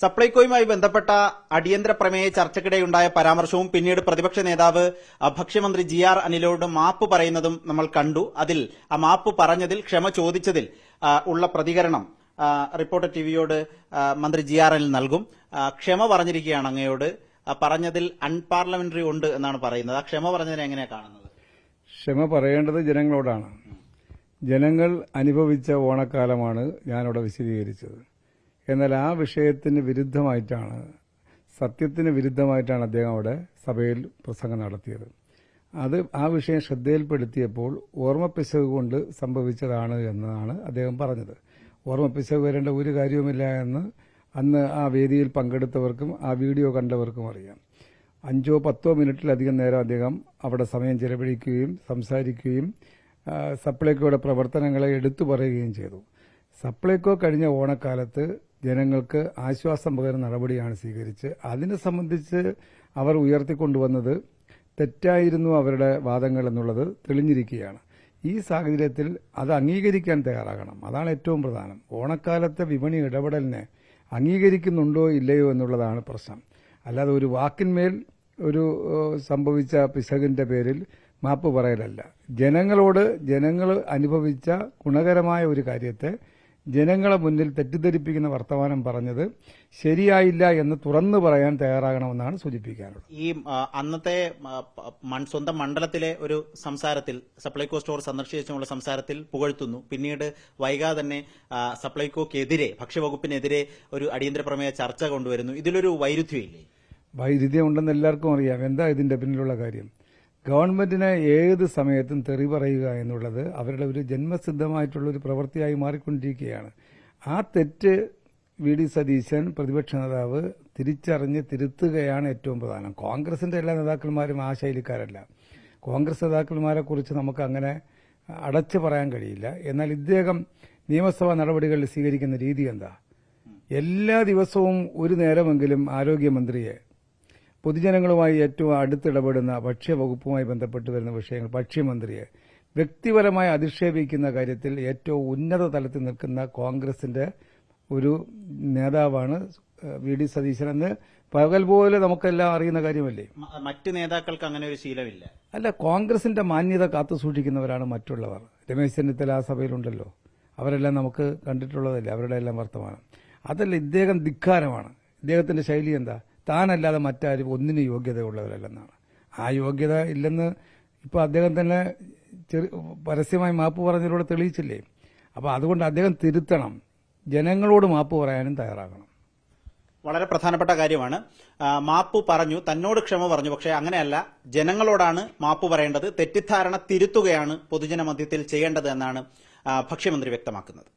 സപ്ലൈകോയുമായി ബന്ധപ്പെട്ട അടിയന്തര പ്രമേയ ചർച്ചയ്ക്കിടെയുണ്ടായ പരാമർശവും പിന്നീട് പ്രതിപക്ഷ നേതാവ് ഭക്ഷ്യമന്ത്രി ജി.ആർ. അനിലോട് മാപ്പ് പറയുന്നതും നമ്മൾ കണ്ടു. അതിൽ ആ മാപ്പ് പറഞ്ഞതിൽ, ക്ഷമ ചോദിച്ചതിൽ ഉള്ള പ്രതികരണം റിപ്പോർട്ടർ ടിവിയോട് മന്ത്രി ജി.ആർ. അനിൽ നൽകും. ക്ഷമ പറഞ്ഞിരിക്കുകയാണ് അങ്ങയോട്. പറഞ്ഞതിൽ അൺപാർലമെന്ററി ഉണ്ട് എന്നാണ് പറയുന്നത്. ആ ക്ഷമ പറഞ്ഞതിനെ എങ്ങനെയാണ് കാണുന്നത്? ക്ഷമ പറയേണ്ടത് ജനങ്ങളോടാണ്. ജനങ്ങൾ അനുഭവിച്ച ഓണക്കാലമാണ് ഞാനിവിടെ വിശദീകരിച്ചത്. എന്നാൽ ആ വിഷയത്തിന് വിരുദ്ധമായിട്ടാണ്, സത്യത്തിന് വിരുദ്ധമായിട്ടാണ് അദ്ദേഹം അവിടെ സഭയിൽ പ്രസംഗം നടത്തിയത്. ആ വിഷയം ശ്രദ്ധയിൽപ്പെടുത്തിയപ്പോൾ ഓർമ്മപ്പിശക് കൊണ്ട് സംഭവിച്ചതാണ് എന്നാണ് അദ്ദേഹം പറഞ്ഞത്. ഓർമ്മപ്പിശക് വരേണ്ട ഒരു കാര്യവുമില്ല എന്ന് അന്ന് ആ വേദിയിൽ പങ്കെടുത്തവർക്കും ആ വീഡിയോ കണ്ടവർക്കും അറിയാം. 5-10 മിനിറ്റിലധികം നേരം അദ്ദേഹം അവിടെ സമയം ചെലവഴിക്കുകയും സംസാരിക്കുകയും സപ്ലൈകോയുടെ പ്രവർത്തനങ്ങളെ എടുത്തു പറയുകയും ചെയ്തു. സപ്ലൈകോ കഴിഞ്ഞ ഓണക്കാലത്ത് ജനങ്ങൾക്ക് ആശ്വാസം പകരുന്ന നടപടിയാണ് സ്വീകരിച്ച് അതിനെ സംബന്ധിച്ച് അവർ ഉയർത്തിക്കൊണ്ടുവന്നത് തെറ്റായിരുന്നു അവരുടെ വാദങ്ങൾ എന്നുള്ളത് തെളിഞ്ഞിരിക്കുകയാണ്. ഈ സാഹചര്യത്തിൽ അത് അംഗീകരിക്കാൻ തയ്യാറാകണം. അതാണ് ഏറ്റവും പ്രധാനം. ഓണക്കാലത്തെ വിപണി ഇടപെടലിനെ അംഗീകരിക്കുന്നുണ്ടോ ഇല്ലയോ എന്നുള്ളതാണ് പ്രശ്നം. അല്ലാതെ ഒരു വാക്കിന്മേൽ ഒരു സംഭവിച്ച പിശകിന്റെ പേരിൽ മാപ്പ് പറയലല്ല. ജനങ്ങൾ അനുഭവിച്ച ഗുണകരമായ ഒരു കാര്യത്തെ ജനങ്ങളെ മുന്നിൽ തെറ്റിദ്ധരിപ്പിക്കുന്ന വർത്തമാനം പറഞ്ഞത് ശരിയായില്ല എന്ന് തുറന്നു പറയാൻ തയ്യാറാകണമെന്നാണ് സൂചിപ്പിക്കാനുള്ളത്. ഈ അന്നത്തെ സ്വന്തം മണ്ഡലത്തിലെ ഒരു സംസാരത്തിൽ, സപ്ലൈകോ സ്റ്റോർ സന്ദർശിച്ചുള്ള സംസാരത്തിൽ പുകഴ്ത്തുന്നു. പിന്നീട് വൈകാതെ തന്നെ സപ്ലൈകോക്കെതിരെ, ഭക്ഷ്യവകുപ്പിനെതിരെ ഒരു അടിയന്തര പ്രമേയ ചർച്ച കൊണ്ടുവരുന്നു. ഇതിലൊരു വൈരുദ്ധ്യമില്ലേ? വൈരുദ്ധ്യം ഉണ്ടെന്ന് എല്ലാവർക്കും അറിയാം. എന്താ ഇതിന്റെ പിന്നിലുള്ള കാര്യം? ഗവൺമെന്റിനെ ഏത് സമയത്തും തെറി പറയുക എന്നുള്ളത് അവരുടെ ഒരു ജന്മസിദ്ധമായിട്ടുള്ള ഒരു പ്രവൃത്തിയായി മാറിക്കൊണ്ടിരിക്കുകയാണ്. ആ തെറ്റ് വി.ഡി. സതീശൻ പ്രതിപക്ഷ നേതാവ് തിരിച്ചറിഞ്ഞ് തിരുത്തുകയാണ് ഏറ്റവും പ്രധാനം. കോൺഗ്രസിന്റെ എല്ലാ നേതാക്കന്മാരും ആ ശൈലിക്കാരല്ല. കോൺഗ്രസ് നേതാക്കന്മാരെ കുറിച്ച് നമുക്ക് അങ്ങനെ അടച്ചു പറയാൻ കഴിയില്ല. എന്നാൽ ഇദ്ദേഹം നിയമസഭാ നടപടികളിൽ സ്വീകരിക്കുന്ന രീതി എന്താ? എല്ലാ ദിവസവും ഒരു നേരമെങ്കിലും ആരോഗ്യമന്ത്രിയെ, പൊതുജനങ്ങളുമായി ഏറ്റവും അടുത്തിടപെടുന്ന ഭക്ഷ്യവകുപ്പുമായി ബന്ധപ്പെട്ട് വരുന്ന വിഷയങ്ങൾ, ഭക്ഷ്യമന്ത്രിയെ വ്യക്തിപരമായി അധിക്ഷേപിക്കുന്ന കാര്യത്തിൽ ഏറ്റവും ഉന്നത തലത്തിൽ നിൽക്കുന്ന കോൺഗ്രസിന്റെ ഒരു നേതാവാണ് വി.ഡി. സതീശൻ എന്ന് പകൽ പോലെ നമുക്കെല്ലാം അറിയുന്ന കാര്യമല്ലേ. മറ്റ് നേതാക്കൾക്ക് അങ്ങനെ ഒരു ശീലമില്ല. അല്ല, കോൺഗ്രസിന്റെ മാന്യത കാത്തുസൂക്ഷിക്കുന്നവരാണ് മറ്റുള്ളവർ. രമേശ് ചെന്നിത്തല ആ സഭയിലുണ്ടല്ലോ. അവരെല്ലാം നമുക്ക് കണ്ടിട്ടുള്ളതല്ലേ അവരുടെ എല്ലാം വർത്തമാനം. അതല്ല, ഇദ്ദേഹം ധിക്കാരമാണ്. ഇദ്ദേഹത്തിന്റെ ശൈലി എന്താ? താനല്ലാതെ മറ്റാരും ഒന്നിനും യോഗ്യതയുള്ളവരല്ലെന്നാണ്. ആ യോഗ്യത ഇല്ലെന്ന് ഇപ്പോൾ അദ്ദേഹം തന്നെ പരസ്യമായി മാപ്പ് പറഞ്ഞതിലൂടെ തെളിയിച്ചില്ലേ. അപ്പോൾ അതുകൊണ്ട് അദ്ദേഹം തിരുത്തണം. ജനങ്ങളോട് മാപ്പ് പറയാനും തയ്യാറാകണം. വളരെ പ്രധാനപ്പെട്ട കാര്യമാണ്. മാപ്പ് പറഞ്ഞു, തന്നോട് ക്ഷമ പറഞ്ഞു. പക്ഷേ അങ്ങനെയല്ല, ജനങ്ങളോടാണ് മാപ്പ് പറയേണ്ടത്. തെറ്റിദ്ധാരണ തിരുത്തുകയാണ് പൊതുജന മധ്യത്തിൽ ചെയ്യേണ്ടത് എന്നാണ് ഭക്ഷ്യമന്ത്രി വ്യക്തമാക്കുന്നത്.